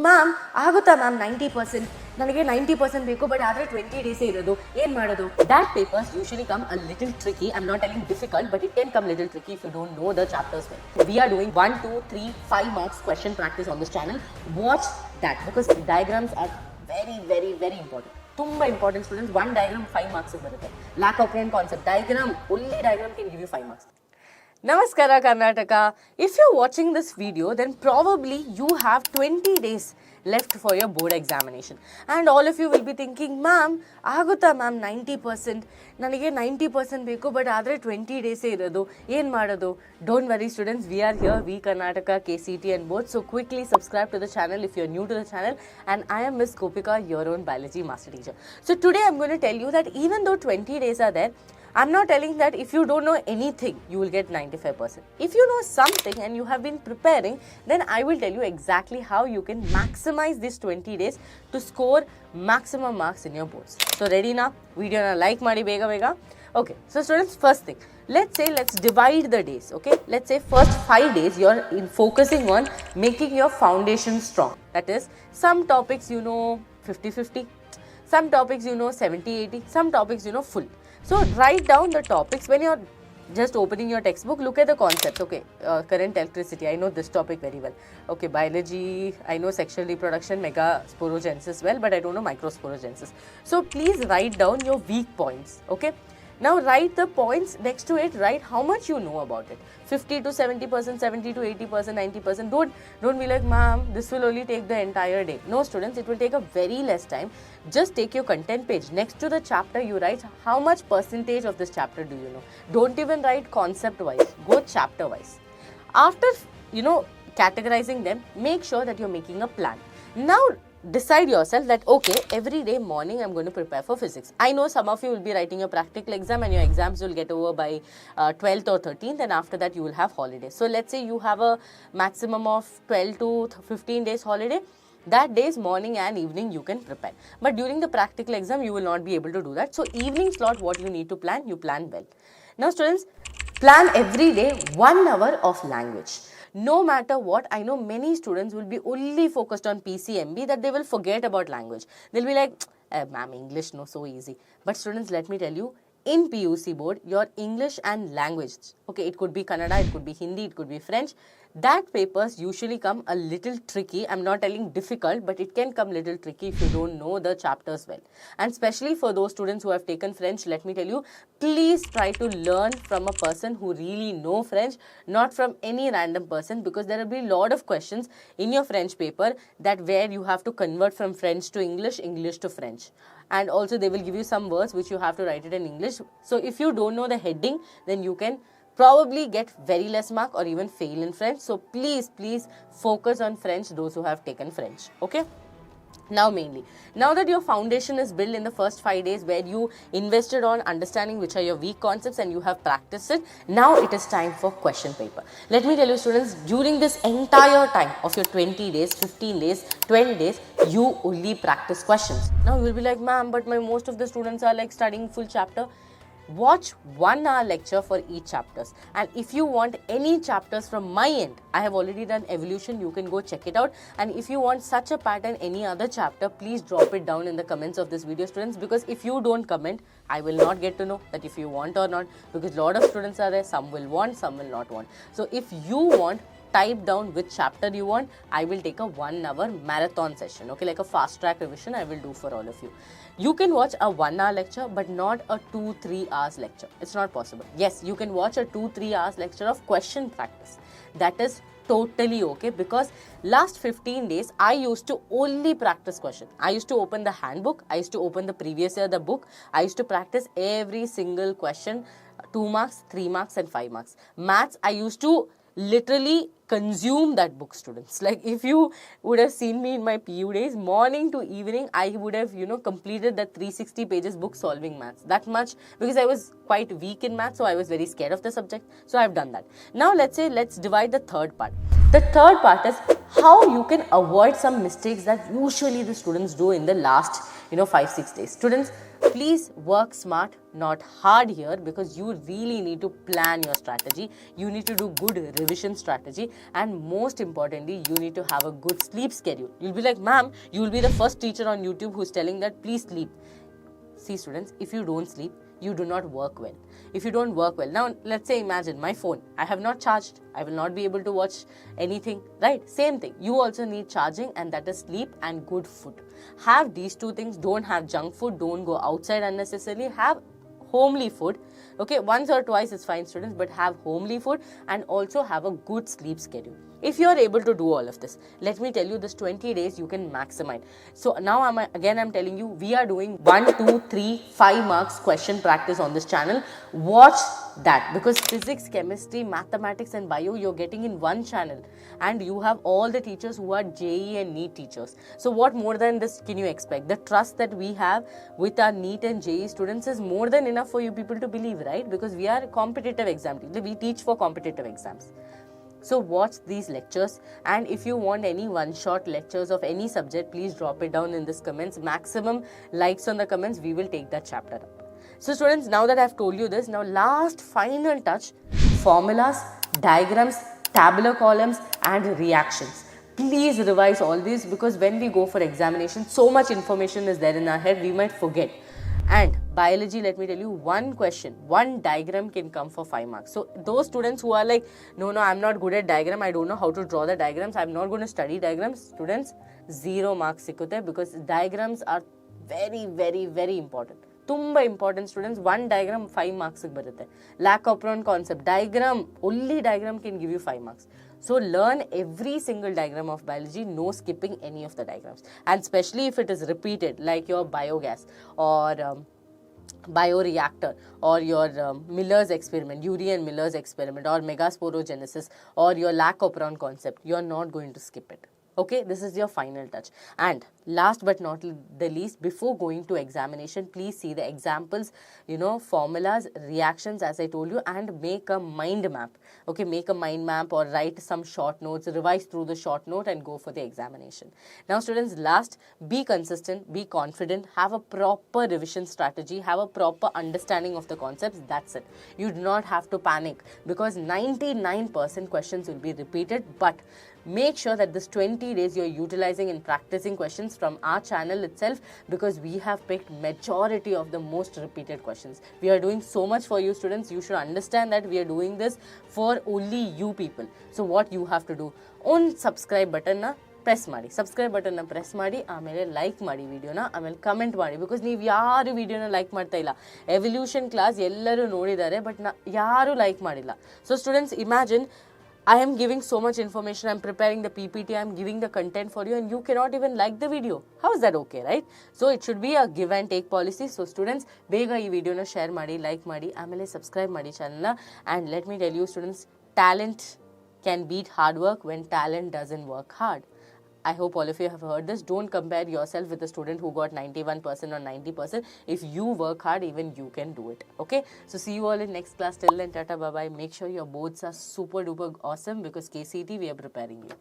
Ma'am ಆಗುತ್ತಾ ma'am 90%, ನನಗೆ 90% ಬೇಕು, ಬಟ್ ಆದರೆ 20 ಡೇಸೇ ಇರೋದು, ಏನು ಮಾಡೋದು? That papers usually come a little tricky. I am not telling difficult, but it can come little tricky if you don't know the chapters well. We are doing 1, 2, 3, 5 marks question practice on this channel. Watch that because diagrams are very, very, very important. ತುಂಬ important students. 1 diagram 5 marks ಬರುತ್ತೆ. Lack of concept diagram, only diagram can give you 5 marks. Namaskara Karnataka. If you're watching this video, then probably you have 20 days left for your board examination. And all of you will be thinking, ma'am, agutta ma'am 90%, ನನಗೆ 90% ಬೇಕು, but ಆದರೆ 20 ಡೇಸೇ ಇರೋದು, ಏನು ಮಾಡೋದು? Don't worry students, we are here, we Karnataka, KCT and both. So quickly subscribe to the channel if you're new to the channel. And I am Miss Gopika, your own biology master teacher. So today I'm going to tell you that even though 20 days are there, I'm not telling that if you don't know anything, you will get 95%. If you know something and you have been preparing, then I will tell you exactly how you can maximize these 20 days to score maximum marks in your boards. So ready now? Video na like madi bega bega. Okay, so students, first thing, let's divide the days, okay? Let's say first 5 days you're focusing on making your foundation strong. That is, some topics you know 50-50, some topics you know 70-80, some topics you know full. So write down the topics. When you're just opening your textbook, look at the concepts. Okay, current electricity, I know this topic very well. Okay, biology, I know sexual reproduction, megasporogenesis well, but I don't know microsporogenesis. So please write down your weak points, okay? Now write the points next to it, write how much you know about it. 50 to 70%, 70 to 80%, 90%. Don't be like, ma'am, this will only take the entire day. No students, it will take a very less time. Just take your content page. Next to the chapter, you write how much percentage of this chapter do you know. Don't even write concept wise, go chapter wise. After, categorizing them, make sure that you're making a plan. Now, decide yourself that, okay, every day morning I'm going to prepare for physics. I know some of you will be writing your practical exam and your exams will get over by 12th or 13th, and after that you will have holidays. So let's say you have a maximum of 12 to 15 days holiday. That day's morning and evening you can prepare. But during the practical exam you will not be able to do that. So evening slot, what you need to plan, you plan well. Now students, plan every day 1 hour of language. No matter what, I know many students will be only focused on PCMB that they will forget about language. They'll be like, ma'am, English, no, so easy. But students, let me tell you, in PUC board, your English and language, okay, it could be Kannada, it could be Hindi, it could be French, that papers usually come a little tricky. I'm not telling difficult, but it can come little tricky if you don't know the chapters well. And especially for those students who have taken French, let me tell you, please try to learn from a person who really know French, not from any random person, because there will be a lot of questions in your French paper that where you have to convert from French to English, English to French. And also they will give you some words which you have to write it in English. So if you don't know the heading, then you can probably get very less mark or even fail in French. So please focus on French, those who have taken French, okay? Now that your foundation is built in the first 5 days where you invested on understanding which are your weak concepts and you have practiced it, now it is time for question paper. Let me tell you students, during this entire time of your 20 days, 15 days, 20 days, you only practice questions. Now you will be like, ma'am, but most of the students are like studying full chapter. Watch 1 hour lecture for each chapters. And if you want any chapters from my end, I have already done evolution, you can go check it out. And if you want such a pattern, any other chapter, please drop it down in the comments of this video students, because if you don't comment, I will not get to know that if you want or not, because a lot of students are there, some will want, some will not want. So if you want, type down which chapter you want. I will take a 1 hour marathon session, okay, like a fast track revision I will do for all of you. You can watch a 1 hour lecture, but not a 2-3 hours lecture. It's not possible. Yes, you can watch a 2-3 hours lecture of question practice. That is totally okay, because last 15 days I used to only practice question. I used to open the handbook, I used to open the previous year the book, I used to practice every single question, 2 marks, 3 marks and 5 marks. Maths, I used to literally consume that book students. Like if you would have seen me in my PU days, morning to evening I would have completed that 360 pages book solving maths, that much, because I was quite weak in maths, so I was very scared of the subject, so I've done that. Now let's divide the third part. The third part is how you can avoid some mistakes that usually the students do in the last 5-6 days. Students, Please work smart, not hard here, because you really need to plan your strategy. You need to do good revision strategy, and most importantly, you need to have a good sleep schedule. You'll be like, ma'am, you will be the first teacher on YouTube who's telling that please sleep. See students, if you don't sleep, you do not work well. If you don't work well, now let's say imagine my phone, I have not charged, I will not be able to watch anything, right? Same thing, you also need charging, and that is sleep and good food. Have these two things. Don't have junk food, don't go outside unnecessarily, have homely food. Okay, once or twice is fine students, but have homely food and also have a good sleep schedule. If you are able to do all of this, let me tell you, this 20 days you can maximize. So now I'm telling you, we are doing 1, 2, 3, 5 marks question practice on this channel. Watch that, because physics, chemistry, mathematics and bio you're getting in one channel, and you have all the teachers who are JEE and NEET teachers. So what more than this can you expect? The trust that we have with our NEET and JEE students is more than enough for you people to believe, right? Because we are competitive exam team. We teach for competitive exams. So watch these lectures, and if you want any one-shot lectures of any subject, please drop it down in this comments. Maximum likes on the comments, we will take that chapter up. So students, now that I have told you this, now last final touch, formulas, diagrams, tabular columns and reactions. Please revise all these, because when we go for examination, so much information is there in our head, we might forget. And biology, let me tell you, one question, one diagram can come for 5 marks. So those students who are like, no, I'm not good at diagram, I don't know how to draw the diagrams, I'm not going to study diagrams, students, 0 marks sikkute, because diagrams are very, very, very important. Tumba important students. One diagram 5 marks barutte. Lac-Operon concept, diagram, only diagram can give you 5 marks. So learn every single diagram of biology, no skipping any of the diagrams. And especially if it is repeated, like your biogas or bioreactor, or your Miller's experiment, Urey and Miller's experiment, or megasporogenesis, or your Lac-Operon concept, you are not going to skip it. Okay, this is your final touch. And last but not the least, before going to examination, please see the examples, formulas, reactions as I told you, and make a mind map. Okay, make a mind map or write some short notes, revise through the short note and go for the examination. Now students, last, be consistent, be confident, have a proper revision strategy, have a proper understanding of the concepts. That's it. You do not have to panic, because 99% questions will be repeated, but make sure that this 20 days you're utilizing in practicing questions from our channel itself, because we have picked majority of the most repeated questions. We are doing so much for you students. You should understand that we are doing this for only you people. So what you have to do, on subscribe button na press ಮಾಡಿ, subscribe ಬಟನ್ನ press ಮಾಡಿ, ಆಮೇಲೆ like ಮಾಡಿ ವಿಡಿಯೋನ, ಆಮೇಲೆ comment ಮಾಡಿ, because ನೀವು ಯಾರು ವಿಡಿಯೋನ ಲೈಕ್ ಮಾಡ್ತಾ ಇಲ್ಲ. ಎವಲ್ಯೂಷನ್ ಕ್ಲಾಸ್ ಎಲ್ಲರೂ ನೋಡಿದ್ದಾರೆ, ಬಟ್ ಯಾರು ಲೈಕ್ ಮಾಡಿಲ್ಲ. So students, imagine I am giving so much information, I am preparing the PPT, I am giving the content for you, and you cannot even like the video. How is that okay, right? So it should be a give and take policy. So students, bega ee video na share ಮಾಡಿ, like ಮಾಡಿ, ಆಮೇಲೆ subscribe ಮಾಡಿ channel na. And let me tell you students, talent can beat hard work when talent doesn't work hard. I hope all of you have heard this. Don't compare yourself with a student who got 91% or 90%. If you work hard, even you can do it. Okay? So see you all in next class. Till then, tata, bye-bye. Make sure your boards are super duper awesome, because KCET, we are preparing you.